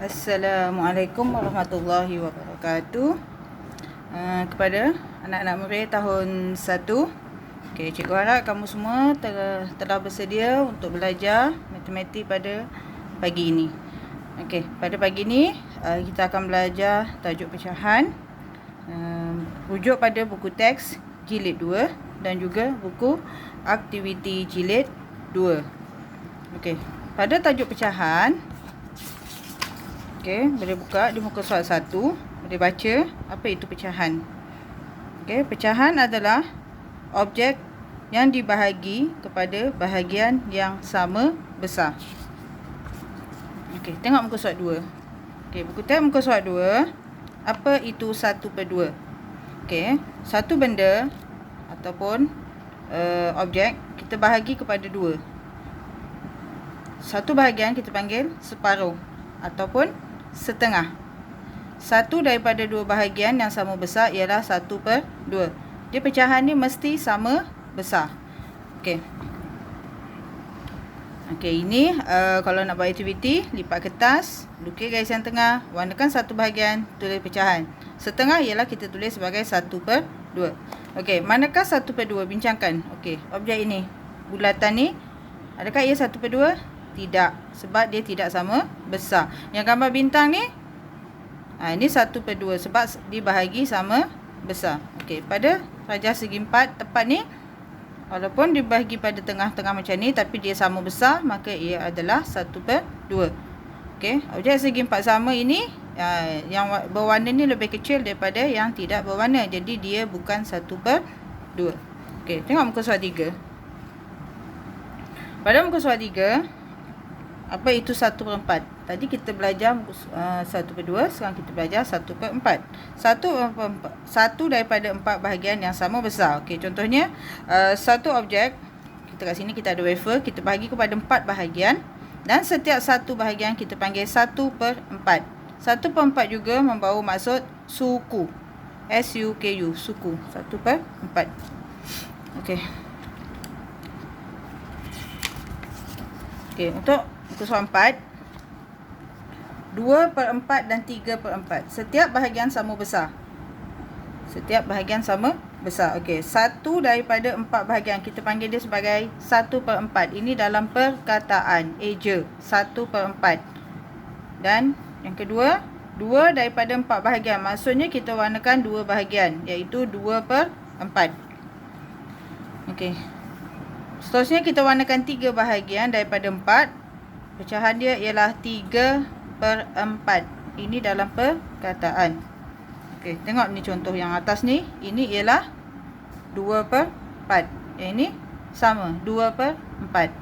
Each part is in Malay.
Assalamualaikum warahmatullahi wabarakatuh. Kepada anak-anak murid tahun 1, cikgu harap kamu semua telah bersedia untuk belajar matematik pada pagi ini. Pada pagi ini kita akan belajar tajuk pecahan, rujuk pada buku teks jilid 2 dan juga buku aktiviti jilid 2. Pada tajuk pecahan, boleh buka di muka surat 1, boleh baca apa itu pecahan. Pecahan adalah objek yang dibahagi kepada bahagian yang sama besar. Tengok muka surat 2. Buku teks muka surat 2, apa itu 1/2? Satu benda ataupun objek kita bahagi kepada 2. Satu bahagian kita panggil separuh ataupun setengah. Satu daripada 2 bahagian yang sama besar ialah 1/2. Dia pecahan ni mesti sama besar. Ini kalau nak buat aktiviti, lipat kertas, lukis garis yang tengah, warnakan satu bahagian, tulis pecahan. Setengah ialah kita tulis sebagai 1/2. Manakah 1/2? Bincangkan. Objek ini, bulatan ni, adakah ia 1/2? Tidak, sebab dia tidak sama besar. Yang gambar bintang ni, ini 1/2 sebab dibahagi sama besar. Pada rajah segi 4 tepat ni, walaupun dibahagi pada tengah-tengah macam ni, tapi dia sama besar, maka ia adalah 1/2. Objek segi 4 sama ini, yang berwarna ni lebih kecil daripada yang tidak berwarna, jadi dia bukan 1/2. Tengok muka surat 3. Pada muka surat 3, apa itu 1/4? Tadi kita belajar 1/2, sekarang kita belajar 1/4. 1 daripada 4 bahagian yang sama besar. Contohnya, satu objek, kita kat sini kita ada wafer, kita bahagi kepada 4 bahagian, dan setiap satu bahagian kita panggil 1/4. 1/4 juga membawa maksud suku. SUKU, suku. 1/4. Untuk muka surat 4, 2/4 dan 3/4. Setiap bahagian sama besar. Setiap bahagian sama besar. Satu daripada 4 bahagian, kita panggil dia sebagai 1/4. Ini dalam perkataan, eja. 1/4. Dan yang kedua, 2 daripada 4 bahagian. Maksudnya kita warnakan 2 bahagian, iaitu 2/4. Seterusnya kita warnakan 3 bahagian daripada 4. Pecahan dia ialah 3/4. Ini dalam perkataan. Tengok ni contoh yang atas ni. Ini ialah 2/4. Yang ini sama, 2/4.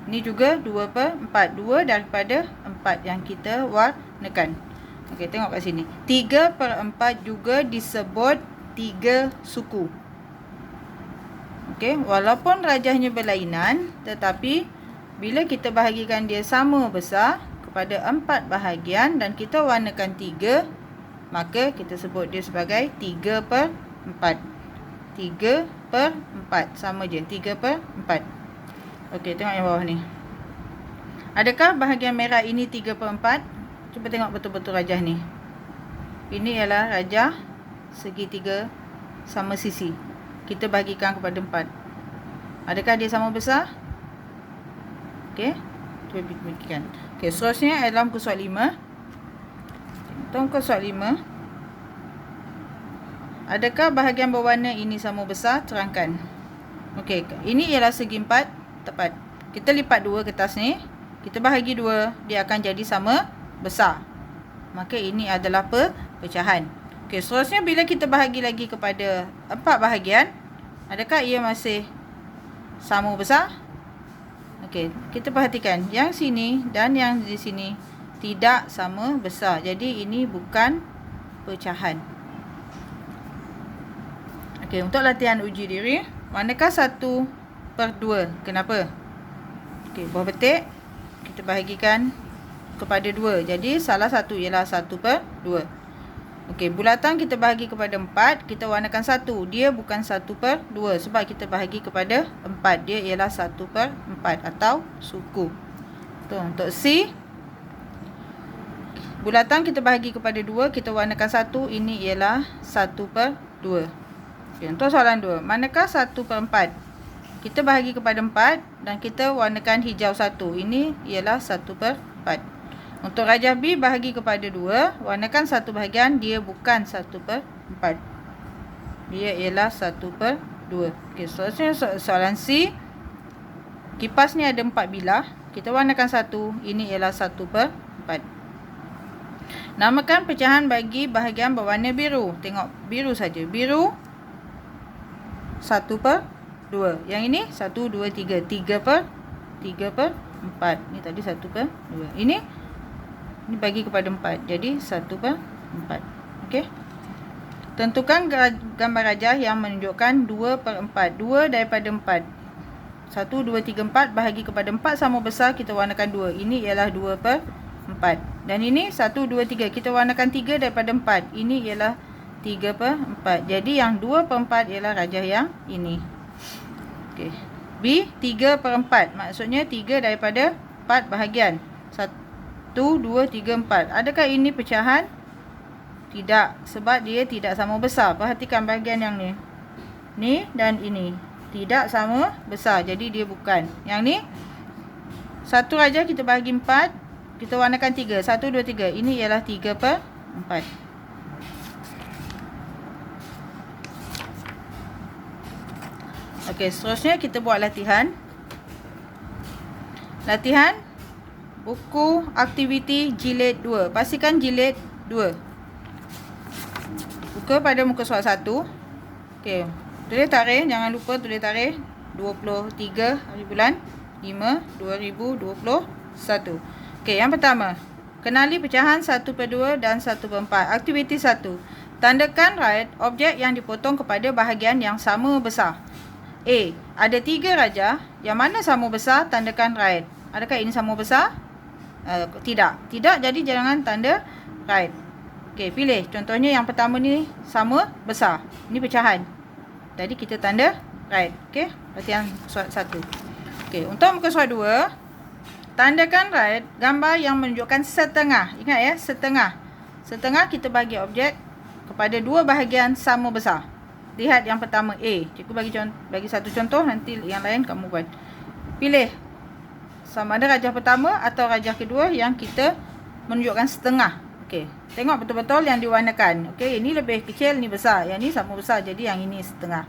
Ini juga 2/4. 2 daripada 4 yang kita warnakan. Tengok kat sini. 3/4 juga disebut 3 suku. Walaupun rajahnya berlainan, tetapi bila kita bahagikan dia sama besar kepada 4 bahagian dan kita warnakan 3, maka kita sebut dia sebagai 3/4. 3/4 sama je, 3/4. Tengok yang bawah ni. Adakah bahagian merah ini 3/4? Cuba tengok betul-betul rajah ni. Ini ialah rajah segitiga sama sisi. Kita bahagikan kepada 4. Adakah dia sama besar? Cuba fikirkan. Seterusnya adalah muka surat 5. Untuk muka surat 5, adakah bahagian berwarna ini sama besar? Terangkan. Ini ialah segi 4 tepat. Kita lipat 2 kertas ni, kita bahagi 2, dia akan jadi sama besar. Maka ini adalah pecahan. Seterusnya bila kita bahagi lagi kepada 4 bahagian, adakah ia masih sama besar? Kita perhatikan yang sini dan yang di sini tidak sama besar. Jadi ini bukan pecahan. Untuk latihan uji diri, manakah 1/2? Kenapa? Buah petik kita bahagikan kepada 2. Jadi salah satu ialah 1/2. Bulatan kita bahagi kepada 4, kita warnakan 1. Dia bukan 1/2 sebab kita bahagi kepada 4. Dia ialah 1/4 atau suku. Untuk C, Bulatan kita bahagi kepada 2, kita warnakan 1. Ini ialah 1/2. Okay, untuk soalan 2. Manakah 1/4? Kita bahagi kepada 4 dan kita warnakan hijau 1. Ini ialah 1/4. Untuk rajah B bahagi kepada 2, warnakan 1 bahagian, dia bukan 1/4. Dia ialah 1/2. Okay, seterusnya soalan C. Kipas ni ada 4 bilah. Kita warnakan 1. Ini ialah 1/4. Namakan pecahan bagi bahagian berwarna biru. Tengok biru saja. Biru 1/2. Yang ini 1, 2, 3. 3/4. Ni tadi 1/2. Ini bagi kepada 4. Jadi 1/4. Okey. Tentukan gambar rajah yang menunjukkan 2/4. 2 daripada 4. 1, 2, 3, 4 bahagi kepada 4 sama besar, kita warnakan 2. Ini ialah 2/4. Dan ini 1, 2, 3. Kita warnakan 3 daripada 4. Ini ialah 3/4. Jadi yang 2/4 ialah rajah yang ini. Okey. B, 3/4. Maksudnya 3 daripada 4 bahagian. 1, 2, 3, 4. Adakah ini pecahan? Tidak. Sebab dia tidak sama besar. Perhatikan bahagian yang ni. Ni dan ini. Tidak sama besar. Jadi dia bukan. Yang ni. Satu rajah kita bahagi 4. Kita warnakan 3. 1, 2, 3. Ini ialah 3/4. Okey, seterusnya kita buat latihan. Latihan buku aktiviti jilid 2. Pastikan jilid 2. Buka pada muka surat 1. Okey, tulis tarikh. Jangan lupa tulis tarikh 23 hari bulan 5 2021. Okey, yang pertama, kenali pecahan 1/2 dan 1/4. Aktiviti 1. Tandakan right objek yang dipotong kepada bahagian yang sama besar. A. Ada 3 rajah. Yang mana sama besar, tandakan right. Adakah ini sama besar? Tidak. Tidak, jadi jangan tanda right. Okey, pilih. Contohnya yang pertama ni sama besar. Ini pecahan. Jadi kita tanda right. Okey, latihan surat 1. Okey, untuk muka surat 2. Tandakan right gambar yang menunjukkan setengah. Ingat ya, setengah. Setengah kita bagi objek kepada 2 bahagian sama besar. Lihat yang pertama A. Cikgu bagi satu contoh, nanti yang lain kamu buat. Pilih sama ada rajah pertama atau rajah kedua yang kita menunjukkan setengah. Okey, tengok betul-betul yang diwarnakan. Okey, ini lebih kecil, ni besar. Yang ni sama besar, jadi yang ini setengah.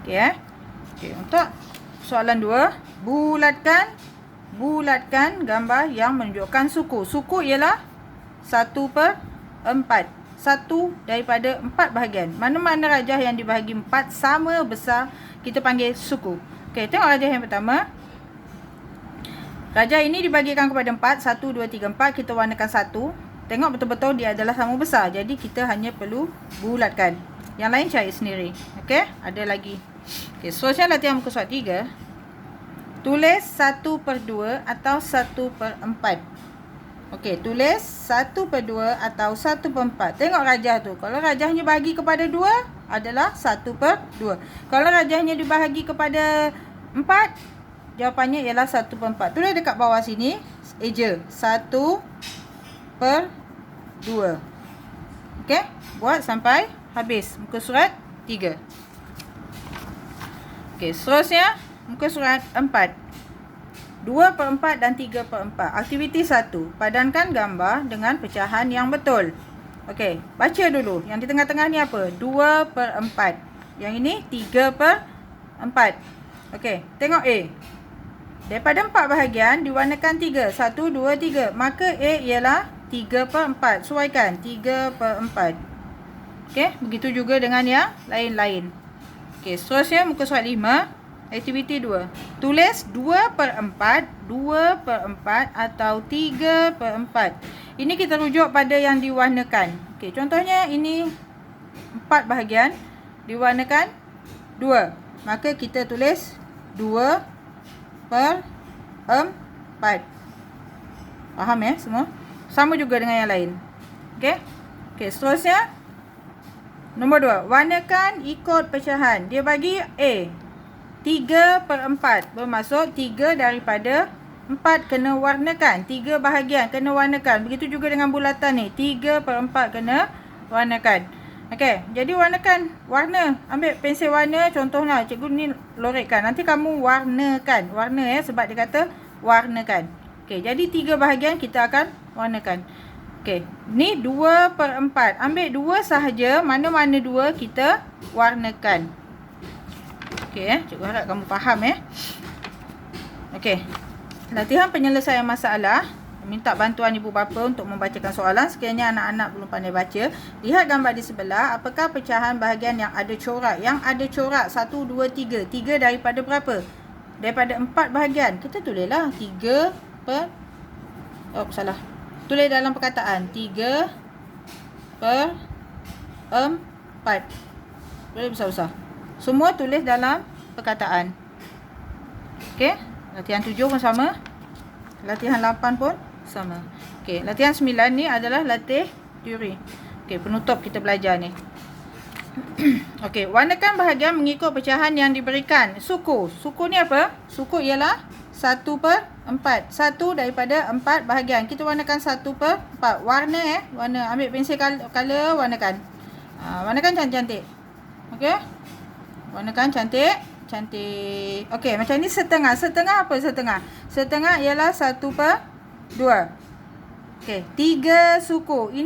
Okey Okey, untuk soalan 2, bulatkan gambar yang menunjukkan suku. Suku ialah 1/4. 1 daripada 4 bahagian. Mana-mana rajah yang dibahagi 4 sama besar, kita panggil suku. Okey, tengok rajah yang pertama. Rajah ini dibagikan kepada 4. 1, 2, 3, 4. Kita warnakan 1. Tengok betul-betul dia adalah sama besar. Jadi kita hanya perlu bulatkan. Yang lain cari sendiri. Okey, ada lagi. Okey, seterusnya latihan muka surat 3. Tulis 1/2 atau 1/4. Okey, tulis 1/2 atau 1/4. Tengok rajah tu. Kalau rajahnya bagi kepada 2 /2. Kalau rajahnya dibahagi kepada 4, jawapannya ialah 1/4. Tulis dekat bawah sini, eja 1/2. Okey, buat sampai habis muka surat 3. Okey, seterusnya muka surat 4. 2/4 dan 3/4. Aktiviti 1. Padankan gambar dengan pecahan yang betul. Okey, baca dulu. Yang di tengah-tengah ni apa? 2/4. Yang ini 3/4. Okey, tengok A. Daripada 4 bahagian diwarnakan 3. 1, 2, 3. Maka A ialah 3/4. Sesuaikan 3/4. Okey, begitu juga dengan yang lain-lain. Okey, seterusnya muka surat 5. Aktiviti 2. Tulis 2/4, 2/4 atau 3/4. Ini kita rujuk pada yang diwarnakan. Okey, contohnya ini 4 bahagian diwarnakan 2. Maka kita tulis 2/4. Faham ya semua? Sama juga dengan yang lain. Okey. Okey, seterusnya nombor 2. Warnakan ikut pecahan. Dia bagi A 3/4, bermaksud 3 daripada 4 kena warnakan. 3 bahagian kena warnakan. Begitu juga dengan bulatan ni. 3/4 kena warnakan. Okey, jadi warnakan. Warna. Ambil pensel warna. Contohnya, cikgu ni lorekkan. Nanti kamu warnakan. Warna sebab dia kata warnakan. Okey, jadi 3 bahagian kita akan warnakan. Okey, ni 2/4. Ambil 2 sahaja. Mana-mana 2 kita warnakan. Okey, cikgu harap kamu faham Okey. Latihan penyelesaian masalah. Minta bantuan ibu bapa untuk membacakan soalan. Sekiranya anak-anak belum pandai baca, lihat gambar di sebelah. Apakah pecahan bahagian yang ada corak? Yang ada corak 1, 2, 3. 3 daripada berapa? Daripada 4 bahagian. Kita tulislah 3 per... Oh, salah. Tulis dalam perkataan. 3/4. Boleh besar-besar. Semua tulis dalam perkataan. Okey. Latihan 7 pun sama. Latihan 8 pun sama. Okey, latihan 9 ni adalah latih teori. Okey, penutup kita belajar ni. Okey, warnakan bahagian mengikut pecahan yang diberikan. Suku. Suku ni apa? Suku ialah 1/4. 1 daripada 4 bahagian. Kita warnakan 1/4. Warna warna. Ambil pensel color, warnakan. Warnakan cantik-cantik. Okey? Warnakan cantik. Cantik. Okey, macam ni setengah. Setengah apa setengah? Setengah ialah 1/2. Okey, 3 suku.